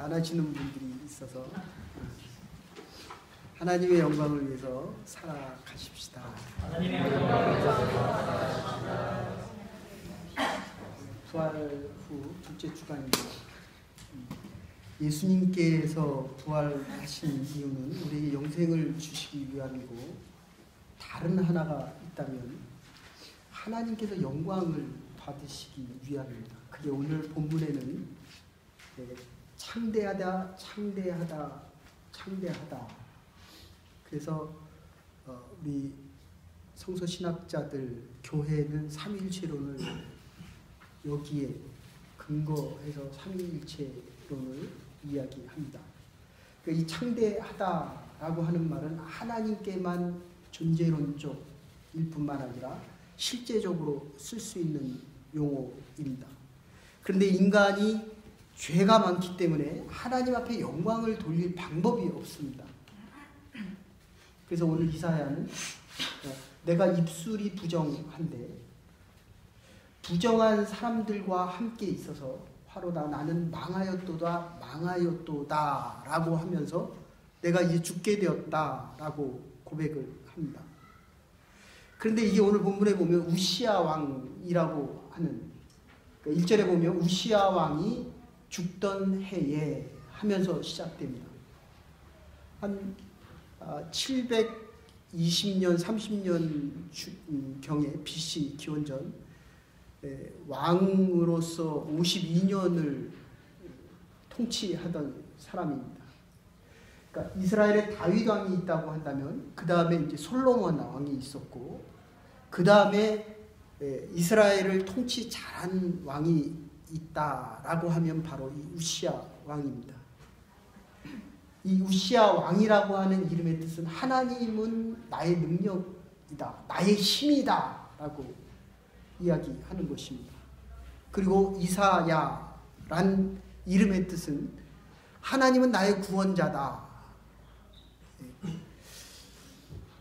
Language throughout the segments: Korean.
안 하시는 분들이 있어서 하나님의 영광을 위해서 살아가십시다. 하나님의 영광을 위해서 살아가십시다. 부활 후 둘째 주간입니다. 예수님께서 부활하신 이유는 우리에게 영생을 주시기 위함이고, 다른 하나가 있다면 하나님께서 영광을 받으시기 위함입니다. 그게 오늘 본문에는 창대하다, 창대하다, 창대하다. 그래서 우리 성서 신학자들, 교회는 삼위일체론을 여기에 근거해서 삼위일체론을 이야기합니다. 그러니까 이 창대하다라고 하는 말은 하나님께만 존재론적일 뿐만 아니라 실제적으로 쓸 수 있는 용어입니다. 그런데 인간이 죄가 많기 때문에 하나님 앞에 영광을 돌릴 방법이 없습니다. 그래서 오늘 이사야는 내가 입술이 부정한데 부정한 사람들과 함께 있어서 화로다 나는 망하였도다 망하였도다 라고 하면서 내가 이제 죽게 되었다 라고 고백을 합니다. 그런데 이게 오늘 본문에 보면 우시야 왕이라고 하는, 그러니까 1절에 보면 우시야 왕이 죽던 해에 하면서 시작됩니다. 한 720년, 30년 경에 BC 기원전 왕으로서 52년을 통치하던 사람입니다. 그러니까 이스라엘에 다윗 왕이 있다고 한다면 그 다음에 이제 솔로몬 왕이 있었고, 그 다음에 이스라엘을 통치 잘한 왕이 있다라고 하면 바로 이 우시야 왕입니다. 이 우시야 왕이라고 하는 이름의 뜻은 하나님은 나의 능력이다, 나의 힘이다 라고 이야기하는 것입니다. 그리고 이사야란 이름의 뜻은 하나님은 나의 구원자다.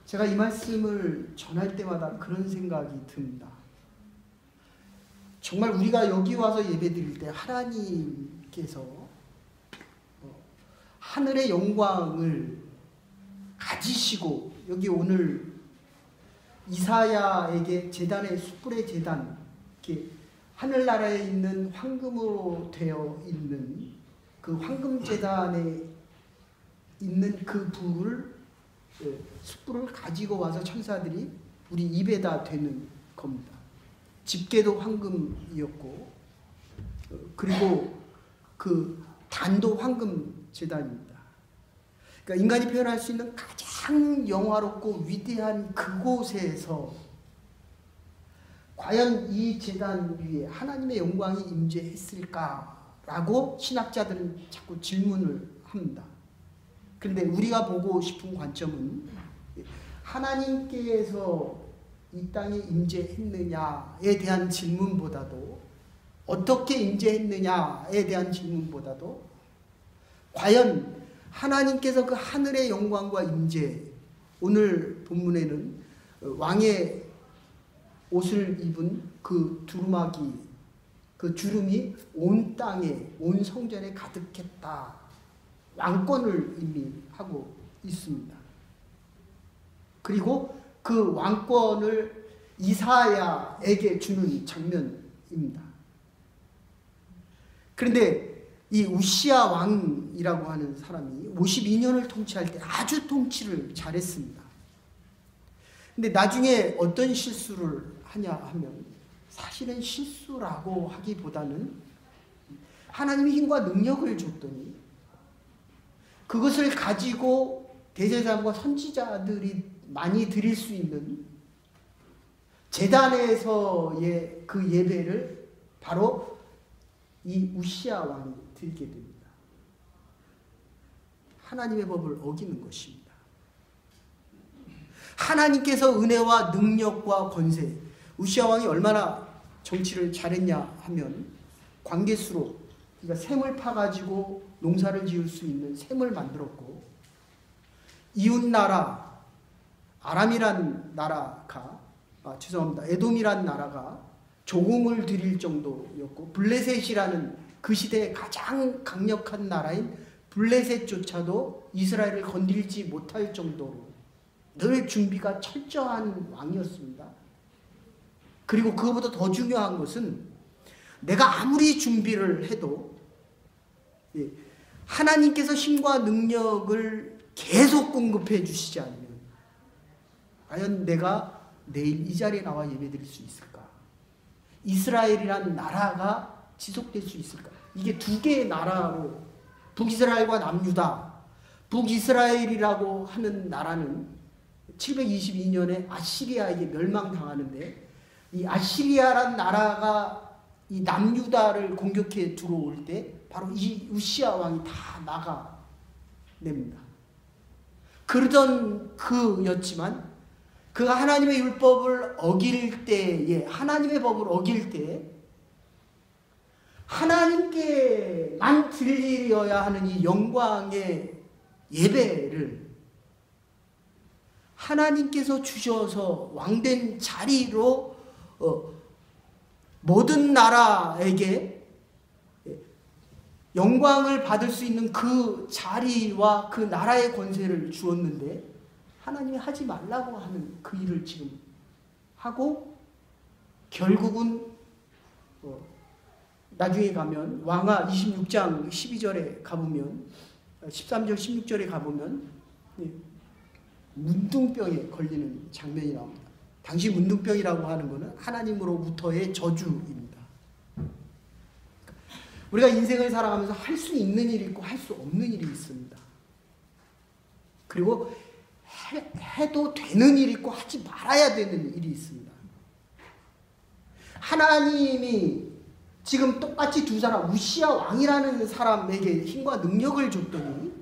제가 이 말씀을 전할 때마다 그런 생각이 듭니다. 정말 우리가 여기 와서 예배드릴 때 하나님께서 하늘의 영광을 가지시고, 여기 오늘 이사야에게 제단의 숯불의 제단, 이렇게 하늘나라에 있는 황금으로 되어 있는 그 황금 제단에 있는 그 불을, 숯불을 가지고 와서 천사들이 우리 입에다 대는 겁니다. 집게도 황금이었고, 그리고 그 단도 황금 제단입니다. 그러니까 인간이 표현할 수 있는 가장 영화롭고 위대한 그곳에서 과연 이 제단 위에 하나님의 영광이 임재했을까라고 신학자들은 자꾸 질문을 합니다. 그런데 우리가 보고 싶은 관점은 하나님께서 이 땅에 임재했느냐에 대한 질문보다도, 어떻게 임재했느냐에 대한 질문보다도 과연 하나님께서 그 하늘의 영광과 임재, 오늘 본문에는 왕의 옷을 입은 그 두루마기, 그 주름이 온 땅에, 온 성전에 가득했다, 왕권을 의미하고 있습니다. 그리고 그 왕권을 이사야에게 주는 장면입니다. 그런데 이 우시야 왕이라고 하는 사람이 52년을 통치할 때 아주 통치를 잘했습니다. 근데 나중에 어떤 실수를 하냐 하면, 사실은 실수라고 하기보다는 하나님이 힘과 능력을 줬더니 그것을 가지고 대제사장과 선지자들이 많이 드릴 수 있는 제단에서의 그 예배를 바로 이 우시야 왕이 드리게 됩니다. 하나님의 법을 어기는 것입니다. 하나님께서 은혜와 능력과 권세, 우시야 왕이 얼마나 정치를 잘했냐 하면 관계수로, 그러니까 샘을 파가지고 농사를 지을 수 있는 샘을 만들었고, 이웃나라 아람이란 나라가, 에돔이란 나라가 조공을 드릴 정도였고, 블레셋이라는 그 시대에 가장 강력한 나라인 블레셋조차도 이스라엘을 건드리지 못할 정도로 늘 준비가 철저한 왕이었습니다. 그리고 그것보다 더 중요한 것은 내가 아무리 준비를 해도 하나님께서 힘과 능력을 계속 공급해 주시지 않으면 과연 내가 내일 이 자리에 나와 예배드릴 수 있을까? 이스라엘이란 나라가 지속될 수 있을까? 이게 두 개의 나라로 북이스라엘과 남유다. 북이스라엘이라고 하는 나라는 722년에 아시리아에게 멸망당하는데 이 아시리아란 나라가 이 남유다를 공격해 들어올 때 바로 이 우시야 왕이 다 나가냅니다. 그러던 그였지만 그가 하나님의 율법을 어길 때에 하나님의 법을 어길 때 하나님께만 드려야 하는 이 영광의 예배를 하나님께서 주셔서 왕된 자리로 모든 나라에게 영광을 받을 수 있는 그 자리와 그 나라의 권세를 주었는데 하나님이 하지 말라고 하는 그 일을 지금 하고 결국은 나중에 가면 왕하 26장 12절에 가보면 13절 16절에 가보면 문둥병에 걸리는 장면이 나옵니다. 당시 문둥병이라고 하는 것은 하나님으로부터의 저주입니다. 우리가 인생을 살아가면서 할 수 있는 일이 있고 할 수 없는 일이 있습니다. 그리고 해도 되는 일이 있고 하지 말아야 되는 일이 있습니다. 하나님이 지금 똑같이 두 사람, 우시야 왕이라는 사람에게 힘과 능력을 줬더니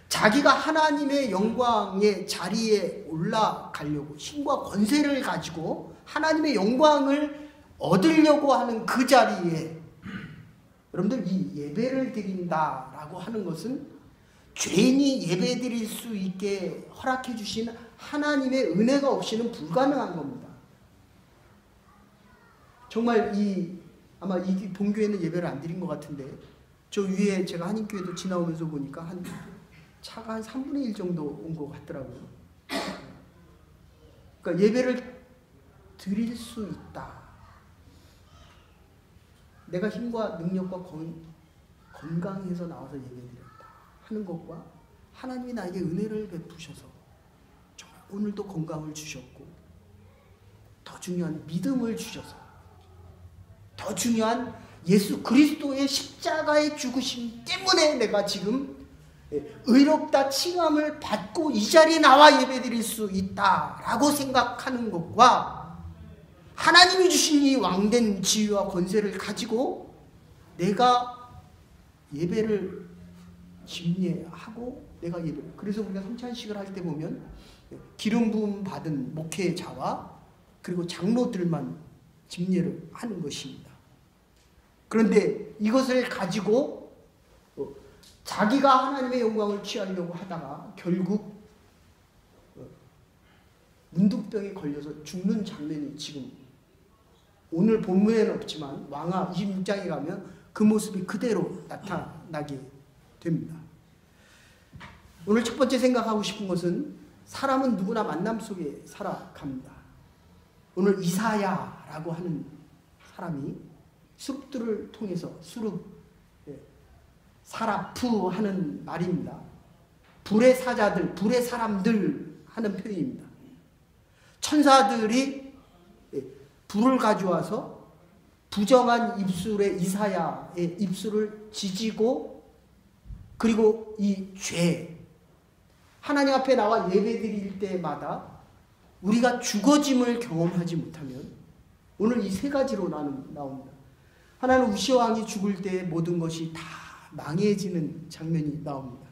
자기가 하나님의 영광의 자리에 올라가려고 힘과 권세를 가지고 하나님의 영광을 얻으려고 하는 그 자리에 여러분들 이 예배를 드린다라고 하는 것은 죄인이 예배 드릴 수 있게 허락해 주신 하나님의 은혜가 없이는 불가능한 겁니다. 정말 아마 이 본교회는 예배를 안 드린 것 같은데 저 위에 제가 한인교회도 지나오면서 보니까 차가 한 3분의 1 정도 온 것 같더라고요. 그러니까 예배를 드릴 수 있다. 내가 힘과 능력과 건강해서 나와서 예배드렸다 하는 것과 하나님이 나에게 은혜를 베푸셔서 정말 오늘도 건강을 주셨고 더 중요한 믿음을 주셔서 더 중요한 예수 그리스도의 십자가의 죽으심 때문에 내가 지금 의롭다 칭함을 받고 이 자리에 나와 예배드릴 수 있다라고 생각하는 것과 하나님이 주신 이 왕된 지위와 권세를 가지고 내가 예배를 집례하고 내가 예배를 그래서 우리가 성찬식을 할 때 보면 기름 부음 받은 목회자와 그리고 장로들만 집례를 하는 것입니다. 그런데 이것을 가지고 자기가 하나님의 영광을 취하려고 하다가 결국 문둥병에 걸려서 죽는 장면이 지금 오늘 본문에는 없지만 왕하 26장에 가면 그 모습이 그대로 나타나게 됩니다. 오늘 첫 번째 생각하고 싶은 것은 사람은 누구나 만남 속에 살아갑니다. 오늘 이사야라고 하는 사람이 수룹들을 통해서 사라프 하는 말입니다. 불의 사자들, 불의 사람들 하는 표현입니다. 천사들이 불을 가져와서 부정한 입술의 이사야의 입술을 지지고 그리고 이 죄 하나님 앞에 나와 예배드릴 때마다 우리가 죽어짐을 경험하지 못하면 오늘 이 세 가지로 나옵니다. 하나는 우시야 왕이 죽을 때 모든 것이 다 망해지는 장면이 나옵니다.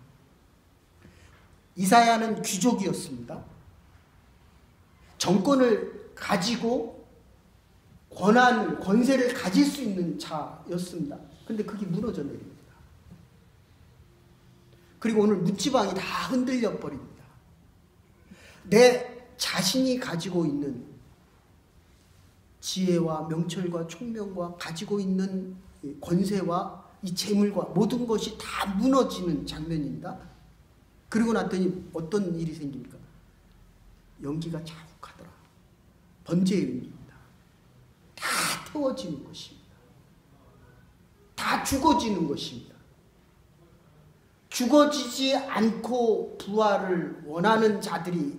이사야는 귀족이었습니다. 정권을 가지고 권세를 가질 수 있는 자였습니다. 그런데 그게 무너져 내립니다. 그리고 오늘 묻지방이 다 흔들려 버립니다. 내 자신이 가지고 있는 지혜와 명철과 총명과 가지고 있는 권세와 이 재물과 모든 것이 다 무너지는 장면입니다. 그리고 났더니 어떤 일이 생깁니까? 연기가 자욱하더라. 번제의 의미입니다. 다 태워지는 것입니다. 다 죽어지는 것입니다. 죽어지지 않고 부활을 원하는 자들이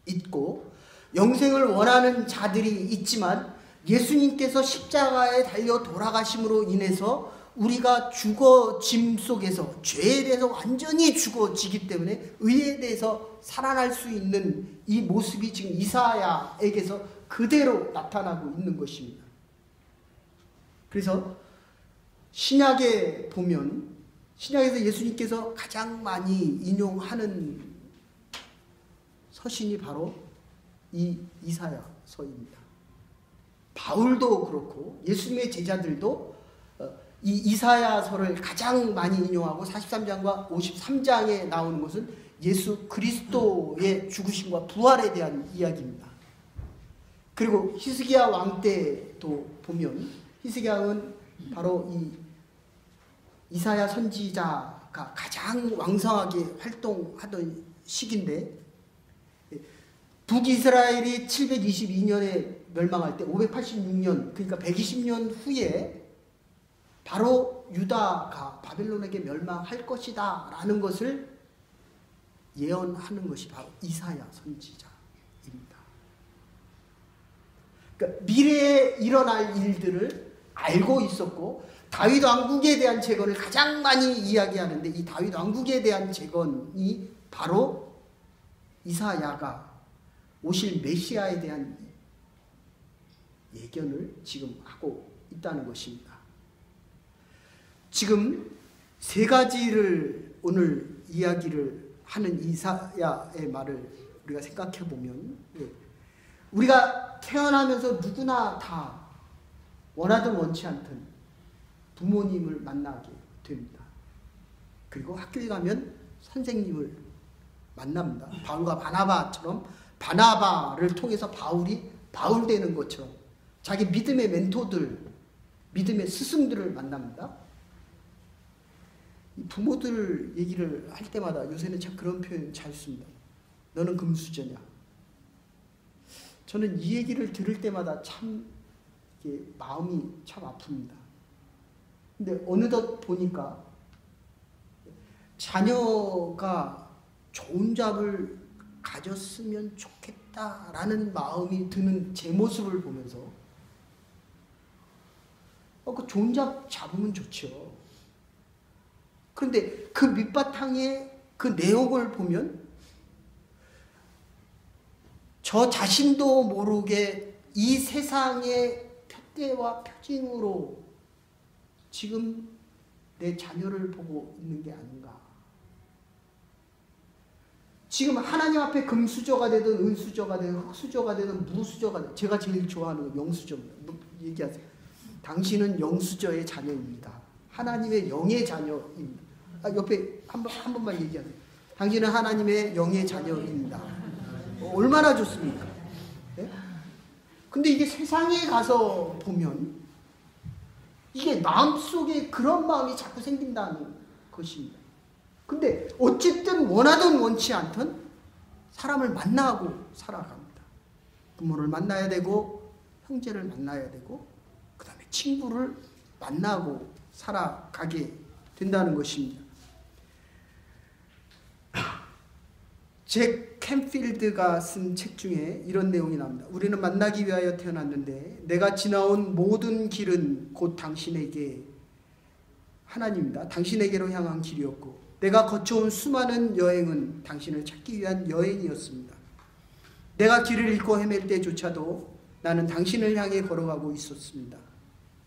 있고 영생을 원하는 자들이 있지만 예수님께서 십자가에 달려 돌아가심으로 인해서 우리가 죽어짐 속에서 죄에 대해서 완전히 죽어지기 때문에 의에 대해서 살아날 수 있는 이 모습이 지금 이사야에게서 그대로 나타나고 있는 것입니다. 그래서 신약에 보면 신약에서 예수님께서 가장 많이 인용하는 서신이 바로 이 이사야서입니다. 바울도 그렇고 예수님의 제자들도 이 이사야서를 가장 많이 인용하고 43장과 53장에 나오는 것은 예수 그리스도의 죽으심과 부활에 대한 이야기입니다. 그리고 히스기야 왕 때도 보면 히스기야 왕은 바로 이 이사야 선지자가 가장 왕성하게 활동하던 시기인데 북이스라엘이 722년에 멸망할 때 586년 그러니까 120년 후에 바로 유다가 바벨론에게 멸망할 것이다 라는 것을 예언하는 것이 바로 이사야 선지자입니다. 그러니까 미래에 일어날 일들을 알고 있었고 다윗 왕국에 대한 재건을 가장 많이 이야기하는데 이 다윗 왕국에 대한 재건이 바로 이사야가 오실 메시아에 대한 예견을 지금 하고 있다는 것입니다. 지금 세 가지를 오늘 이야기를 하는 이사야의 말을 우리가 생각해 보면 우리가 태어나면서 누구나 다 원하든 원치 않든 부모님을 만나게 됩니다. 그리고 학교에 가면 선생님을 만납니다. 바울과 바나바처럼 바나바를 통해서 바울이 바울 되는 것처럼 자기 믿음의 멘토들, 믿음의 스승들을 만납니다. 부모들 얘기를 할 때마다 요새는 참 그런 표현 잘 씁니다. 너는 금수저냐? 저는 이 얘기를 들을 때마다 참 이게 마음이 참 아픕니다. 근데 어느덧 보니까 자녀가 좋은 잡을 가졌으면 좋겠다라는 마음이 드는 제 모습을 보면서 그 좋은 잡 잡으면 좋죠. 그런데 그 밑바탕에 그 내용을 보면 저 자신도 모르게 이 세상의 표대와 표징으로 지금 내 자녀를 보고 있는 게 아닌가. 지금 하나님 앞에 금수저가 되든 은수저가 되든 흑수저가 되든 무수저가 되든 제가 제일 좋아하는 건 영수저입니다. 얘기하세요. 당신은 영수저의 자녀입니다. 하나님의 영의 자녀입니다. 옆에 한 번만 얘기하세요. 당신은 하나님의 영의 자녀입니다. 얼마나 좋습니까? 네? 근데 이게 세상에 가서 보면 이게 마음속에 그런 마음이 자꾸 생긴다는 것입니다. 근데 어쨌든 원하든 원치 않든 사람을 만나고 살아갑니다. 부모를 만나야 되고 형제를 만나야 되고 그 다음에 친구를 만나고 살아가게 된다는 것입니다. 잭 캠필드가 쓴 책 중에 이런 내용이 나옵니다. 우리는 만나기 위하여 태어났는데 내가 지나온 모든 길은 곧 당신에게 하나님입니다. 당신에게로 향한 길이었고 내가 거쳐온 수많은 여행은 당신을 찾기 위한 여행이었습니다. 내가 길을 잃고 헤맬 때조차도 나는 당신을 향해 걸어가고 있었습니다.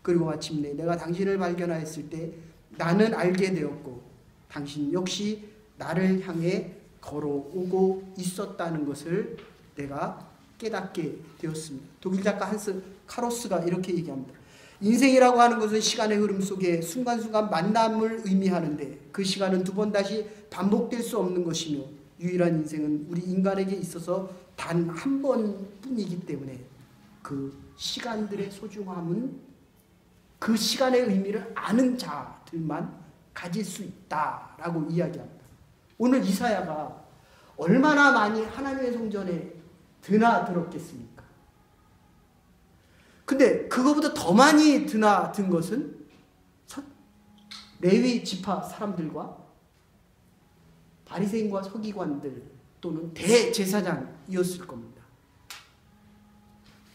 그리고 마침내 내가 당신을 발견하였을 때 나는 알게 되었고 당신 역시 나를 향해 걸어오고 있었다는 것을 내가 깨닫게 되었습니다. 독일 작가 한스 카로스가 이렇게 얘기합니다. 인생이라고 하는 것은 시간의 흐름 속에 순간순간 만남을 의미하는데 그 시간은 두 번 다시 반복될 수 없는 것이며 유일한 인생은 우리 인간에게 있어서 단 한 번뿐이기 때문에 그 시간들의 소중함은 그 시간의 의미를 아는 자들만 가질 수 있다라고 이야기합니다. 오늘 이사야가 얼마나 많이 하나님의 성전에 드나들었겠습니까? 근데 그거보다 더 많이 드나든 것은 레위 지파 사람들과 바리새인과 서기관들 또는 대제사장이었을 겁니다.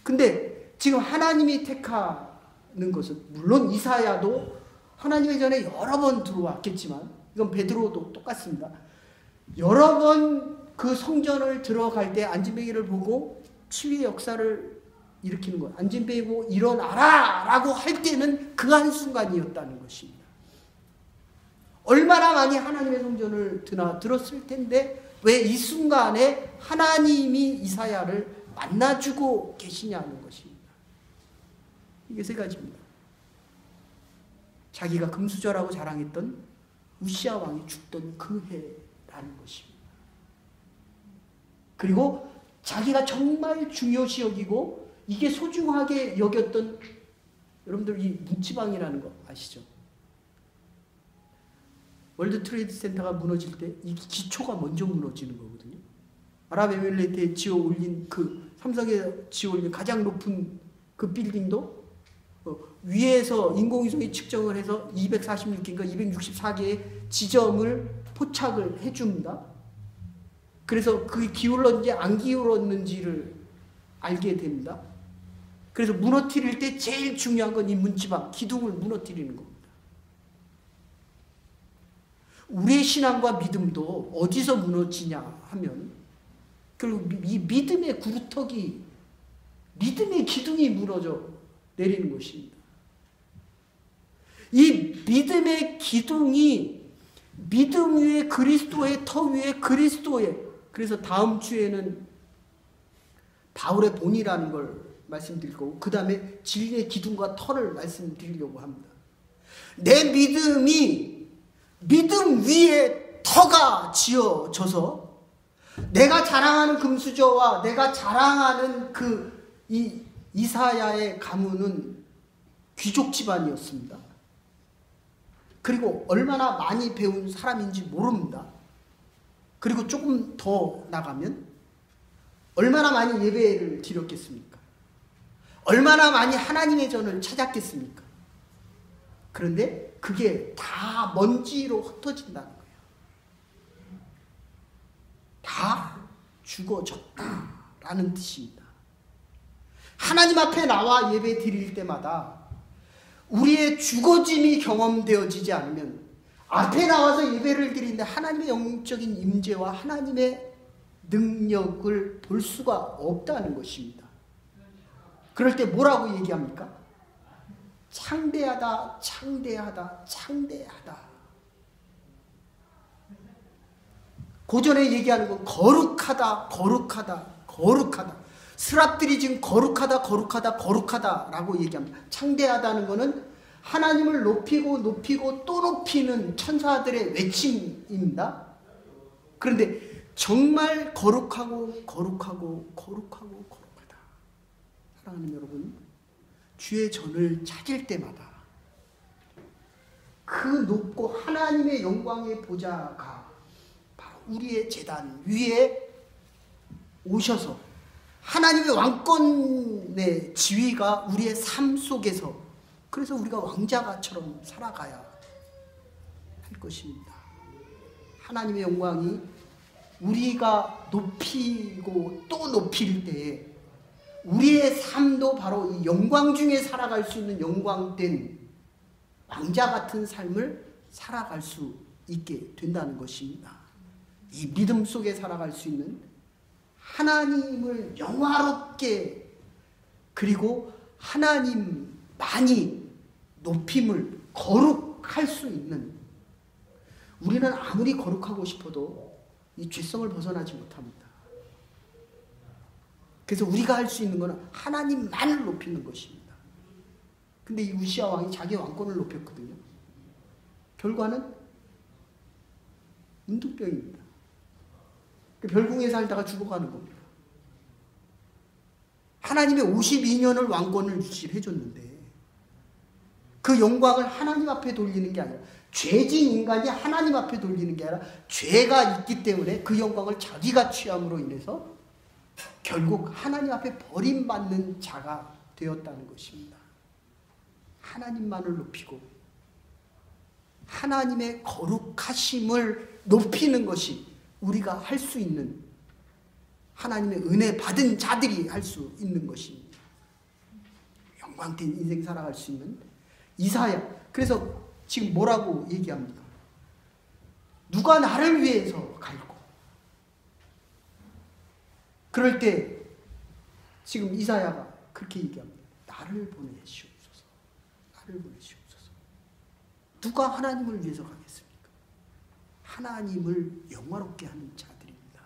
근데 지금 하나님이 택하는 것은 물론 이사야도 하나님의 전에 여러 번 들어왔겠지만 이건 베드로도 똑같습니다. 여러 번 그 성전을 들어갈 때 안진뱅이를 보고 치유의 역사를 일으키는 것, 안진뱅이 보고 일어나라 라고 할 때는 그 한순간이었다는 것입니다. 얼마나 많이 하나님의 성전을 드나들었을 텐데 왜 이 순간에 하나님이 이사야를 만나주고 계시냐는 것입니다. 이게 세 가지입니다. 자기가 금수저라고 자랑했던 우시아 왕이 죽던 그 해라는 것입니다. 그리고 자기가 정말 중요시 여기고 이게 소중하게 여겼던, 여러분들 이 문지방이라는 거 아시죠? 월드 트레이드 센터가 무너질 때 이 기초가 먼저 무너지는 거거든요. 아랍에미레이트에 지어 올린 그 삼성에 지어 올린 가장 높은 그 빌딩도 위에서 인공위성이 측정을 해서 246개인가 264개의 지점을 포착을 해줍니다. 그래서 그게 기울었는지 안 기울었는지를 알게 됩니다. 그래서 무너뜨릴 때 제일 중요한 건 이 문지방, 기둥을 무너뜨리는 겁니다. 우리의 신앙과 믿음도 어디서 무너지냐 하면 결국 이 믿음의 구루터기, 믿음의 기둥이 무너져 내리는 것입니다. 이 믿음의 기둥이 믿음 위에 그리스도의 터 위에 그리스도의, 그래서 다음 주에는 바울의 본이라는 걸 말씀드릴 거고 그 다음에 진리의 기둥과 터를 말씀드리려고 합니다. 내 믿음이 믿음 위에 터가 지어져서 내가 자랑하는 금수저와 내가 자랑하는 이 이사야의 가문은 귀족 집안이었습니다. 그리고 얼마나 많이 배운 사람인지 모릅니다. 그리고 조금 더 나가면 얼마나 많이 예배를 드렸겠습니까? 얼마나 많이 하나님의 전을 찾았겠습니까? 그런데 그게 다 먼지로 흩어진다는 거예요. 다 죽어졌다라는 뜻입니다. 하나님 앞에 나와 예배 드릴 때마다 우리의 죽어짐이 경험되어지지 않으면 앞에 나와서 예배를 드리는데 하나님의 영적인 임재와 하나님의 능력을 볼 수가 없다는 것입니다. 그럴 때 뭐라고 얘기합니까? 창대하다, 창대하다, 창대하다. 고전에 얘기하는 건 거룩하다, 거룩하다, 거룩하다. 스랍들이 지금 거룩하다, 거룩하다, 거룩하다라고 얘기합니다. 창대하다는 것은 하나님을 높이고 높이고 또 높이는 천사들의 외침입니다. 그런데 정말 거룩하고 거룩하고 거룩하고 거룩하다. 사랑하는 여러분, 주의 전을 찾을 때마다 그 높고 하나님의 영광의 보좌가 바로 우리의 제단 위에 오셔서 하나님의 왕권의 지위가 우리의 삶 속에서, 그래서 우리가 왕자가처럼 살아가야 할 것입니다. 하나님의 영광이 우리가 높이고 또 높일 때에 우리의 삶도 바로 이 영광 중에 살아갈 수 있는 영광된 왕자 같은 삶을 살아갈 수 있게 된다는 것입니다. 이 믿음 속에 살아갈 수 있는 하나님을 영화롭게, 그리고 하나님만이 높임을 거룩할 수 있는, 우리는 아무리 거룩하고 싶어도 이 죄성을 벗어나지 못합니다. 그래서 우리가 할 수 있는 것은 하나님만을 높이는 것입니다. 근데 이 우시아 왕이 자기 왕권을 높였거든요. 결과는 문둥병입니다. 별궁에 살다가 죽어가는 겁니다. 하나님의 52년을 왕권을 유지해 줬는데 그 영광을 하나님 앞에 돌리는 게 아니라 죄진 인간이 하나님 앞에 돌리는 게 아니라 죄가 있기 때문에 그 영광을 자기가 취함으로 인해서 결국 하나님 앞에 버림받는 자가 되었다는 것입니다. 하나님만을 높이고 하나님의 거룩하심을 높이는 것이 우리가 할 수 있는, 하나님의 은혜 받은 자들이 할 수 있는 것입니다. 영광된 인생 살아갈 수 있는 이사야. 그래서 지금 뭐라고 얘기합니까? 누가 나를 위해서 갈고. 그럴 때 지금 이사야가 그렇게 얘기합니다. 나를 보내시옵소서. 나를 보내시옵소서. 누가 하나님을 위해서 가겠습니까? 하나님을 영화롭게 하는 자들입니다.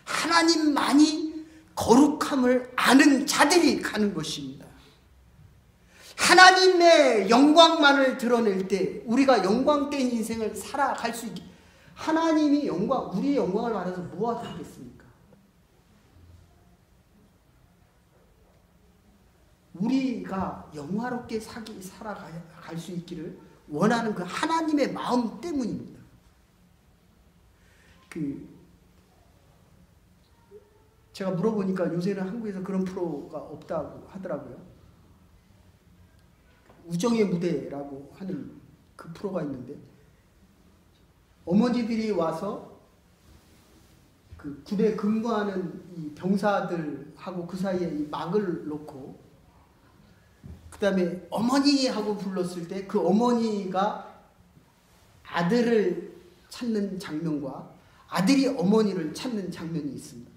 하나님만이 거룩함을 아는 자들이 가는 것입니다. 하나님의 영광만을 드러낼 때 우리가 영광된 인생을 살아갈 수 있게, 하나님이 영광, 우리의 영광을 받아서 무엇을 하겠습니까? 우리가 영화롭게 살아갈 수 있기를 원하는 그 하나님의 마음 때문입니다. 제가 물어보니까 요새는 한국에서 그런 프로가 없다고 하더라고요. 우정의 무대라고 하는 그 프로가 있는데, 어머니들이 와서 그 군에 근무하는 이 병사들하고 그 사이에 이 막을 놓고, 그 다음에 어머니 하고 불렀을 때 그 어머니가 아들을 찾는 장면과 아들이 어머니를 찾는 장면이 있습니다.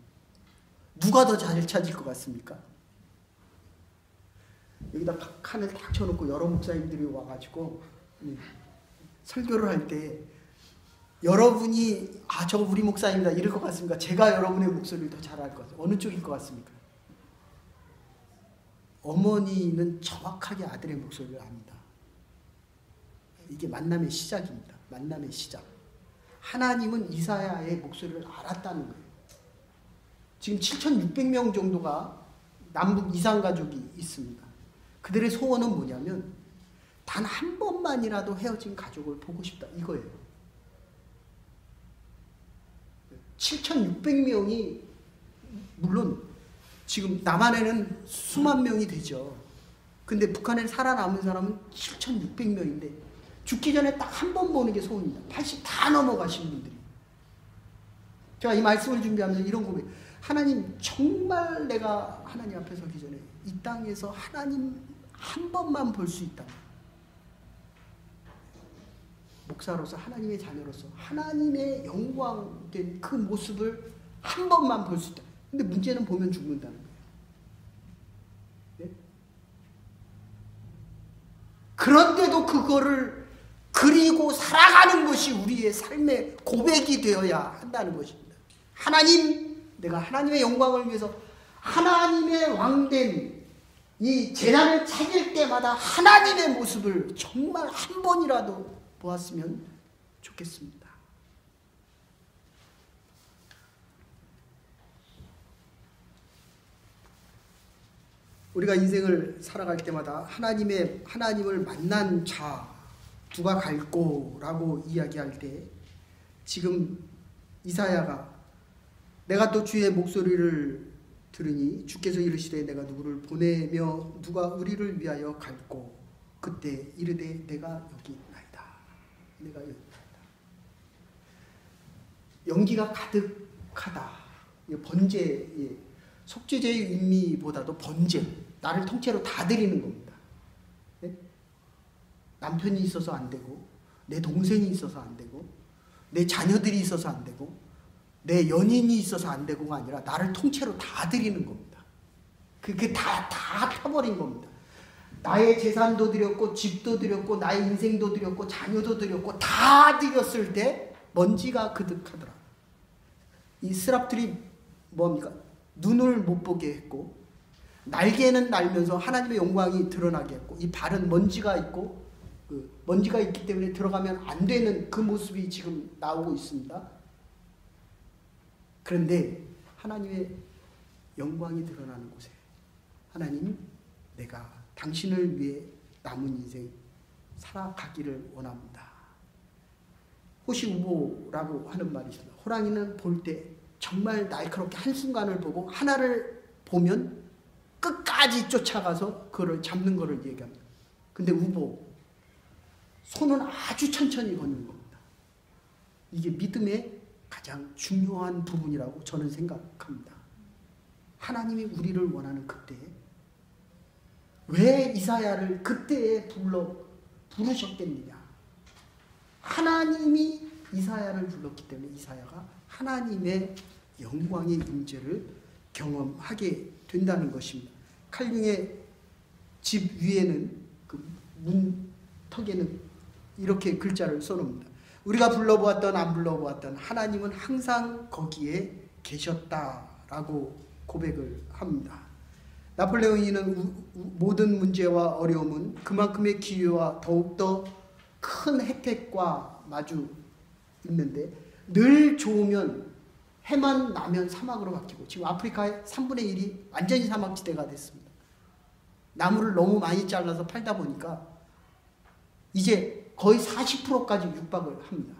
누가 더 잘 찾을 것 같습니까? 여기다 칸을 딱 쳐놓고 여러 목사님들이 와가지고 설교를 할 때 여러분이 저거 우리 목사님이다 이럴 것 같습니까? 제가 여러분의 목소리를 더 잘 알 것 같아요. 어느 쪽일 것 같습니까? 어머니는 정확하게 아들의 목소리를 압니다. 이게 만남의 시작입니다. 만남의 시작. 하나님은 이사야의 목소리를 알았다는 거예요. 지금 7,600명 정도가 남북 이산가족이 있습니다. 그들의 소원은 뭐냐면 단 한 번만이라도 헤어진 가족을 보고 싶다 이거예요. 7,600명이 물론 지금 남한에는 수만 명이 되죠. 근데 북한에 살아남은 사람은 7,600명인데 죽기 전에 딱 한 번 보는 게 소원입니다. 80 다 넘어가신 분들이. 제가 이 말씀을 준비하면서 이런 고백, 하나님 정말 내가 하나님 앞에 서기 전에 이 땅에서 하나님 한 번만 볼 수 있다. 목사로서 하나님의 자녀로서 하나님의 영광된 그 모습을 한 번만 볼 수 있다. 근데 문제는 보면 죽는다는 거예요. 네? 그런데도 그거를 그리고 살아가는 것이 우리의 삶의 고백이 되어야 한다는 것입니다. 하나님, 내가 하나님의 영광을 위해서 하나님의 왕된 이 재난을 찾을 때마다 하나님의 모습을 정말 한 번이라도 보았으면 좋겠습니다. 우리가 인생을 살아갈 때마다 하나님을 만난 자 누가 갈꼬라고 이야기할 때 지금 이사야가 내가 또 주의 목소리를 들으니 주께서 이르시되 내가 누구를 보내며 누가 우리를 위하여 갈꼬 그때 이르되 내가 여기 있나이다. 내가 여기 있나이다. 연기가 가득하다. 번제, 속죄제의 의미보다도 번제, 나를 통째로 다 드리는 겁니다. 네? 남편이 있어서 안 되고 내 동생이 있어서 안 되고 내 자녀들이 있어서 안 되고 내 연인이 있어서 안 되고가 아니라 나를 통째로 다 드리는 겁니다. 그게 다 타버린 겁니다. 나의 재산도 드렸고 집도 드렸고 나의 인생도 드렸고 자녀도 드렸고 다 드렸을 때 먼지가 그득하더라. 이 스랍들이 뭡니까? 눈을 못 보게 했고 날개는 날면서 하나님의 영광이 드러나게 했고 이 발은 먼지가 있고 먼지가 있기 때문에 들어가면 안 되는 그 모습이 지금 나오고 있습니다. 그런데 하나님의 영광이 드러나는 곳에 하나님, 내가 당신을 위해 남은 인생 살아가기를 원합니다. 호시우보라고 하는 말이 있습니다. 호랑이는 볼 때 정말 날카롭게 한순간을 보고 하나를 보면 끝까지 쫓아가서 그를 잡는 것을 얘기합니다. 근데 우보, 손은 아주 천천히 걷는 겁니다. 이게 믿음의 가장 중요한 부분이라고 저는 생각합니다. 하나님이 우리를 원하는 그때에 왜 이사야를 그때에 부르셨겠느냐? 하나님이 이사야를 불렀기 때문에 이사야가 하나님의 영광의 임재를 경험하게 된다는 것입니다. 칼융의 집 위에는 그 문턱에는 이렇게 글자를 써놓습니다. 우리가 불러보았던 안 불러보았던 하나님은 항상 거기에 계셨다라고 고백을 합니다. 나폴레옹이는 모든 문제와 어려움은 그만큼의 기회와 더욱더 큰 혜택과 마주 있는데 늘 좋으면 해만 나면 사막으로 바뀌고 지금 아프리카의 3분의 1이 완전히 사막지대가 됐습니다. 나무를 너무 많이 잘라서 팔다 보니까 이제 거의 40%까지 육박을 합니다.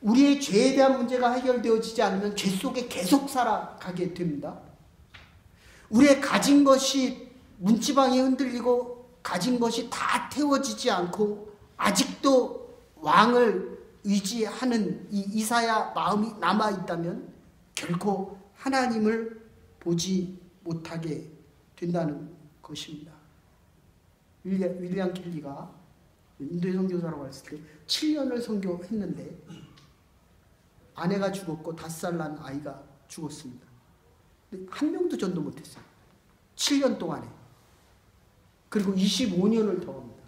우리의 죄에 대한 문제가 해결되어지지 않으면 죄 속에 계속 살아가게 됩니다. 우리의 가진 것이 문지방이 흔들리고 가진 것이 다 태워지지 않고 아직도 왕을 의지하는 이 이사야 마음이 남아있다면 결코 하나님을 보지 못하게 된다는 것입니다. 윌리엄 켈리가 인도의 선교사라고 했을 때 7년을 선교했는데 아내가 죽었고 5살 난 아이가 죽었습니다. 근데 한 명도 전도 못했어요. 7년 동안에. 그리고 25년을 더 합니다.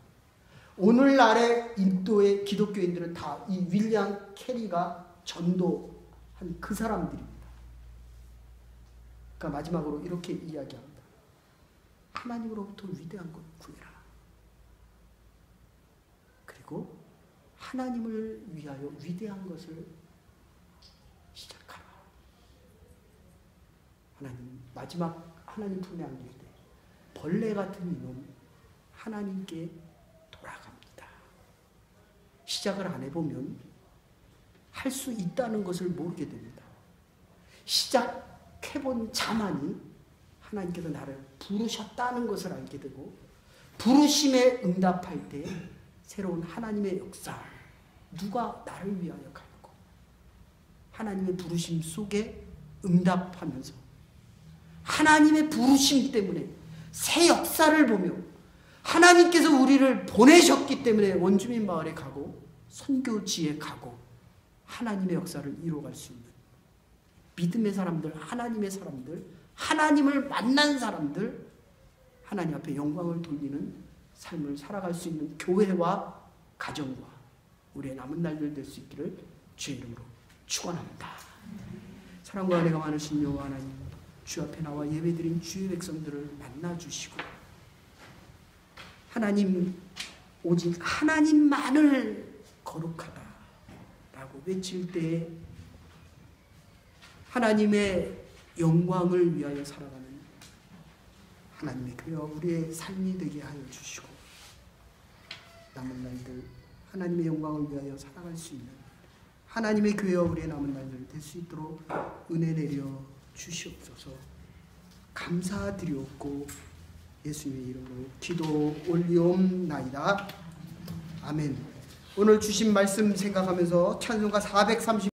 오늘날의 인도의 기독교인들은 다 이 윌리엄 캐리가 전도한 그 사람들입니다. 그러니까 마지막으로 이렇게 이야기합니다. 하나님으로부터 위대한 것 구해라. 그리고 하나님을 위하여 위대한 것을 시작하라. 하나님, 마지막 하나님 품에 안길 때 벌레 같은 이놈 하나님께 돌아갑니다. 시작을 안 해보면 할 수 있다는 것을 모르게 됩니다. 시작해본 자만이 하나님께서 나를 부르셨다는 것을 알게 되고 부르심에 응답할 때 새로운 하나님의 역사, 누가 나를 위하여 갈고 하나님의 부르심 속에 응답하면서 하나님의 부르심 때문에 새 역사를 보며 하나님께서 우리를 보내셨기 때문에 원주민 마을에 가고 선교지에 가고 하나님의 역사를 이루어갈 수 있는 믿음의 사람들, 하나님의 사람들, 하나님을 만난 사람들, 하나님 앞에 영광을 돌리는 삶을 살아갈 수 있는 교회와 가정과 우리의 남은 날들 될 수 있기를 주의 이름으로 축원합니다. 사랑과 은혜가 많으신 여호와 하나님, 주 앞에 나와 예배드린 주의 백성들을 만나주시고 하나님, 오직 하나님만을 거룩하다 라고 외칠 때에 하나님의 영광을 위하여 살아가는 하나님의 교회와 우리의 삶이 되게 하여 주시고 남은 날들 하나님의 영광을 위하여 살아갈 수 있는 하나님의 교회와 우리의 남은 날들 될 수 있도록 은혜 내려 주시옵소서. 감사드리옵고 예수님의 이름으로 기도 올리옵나이다. 아멘. 오늘 주신 말씀 생각하면서 찬송가 430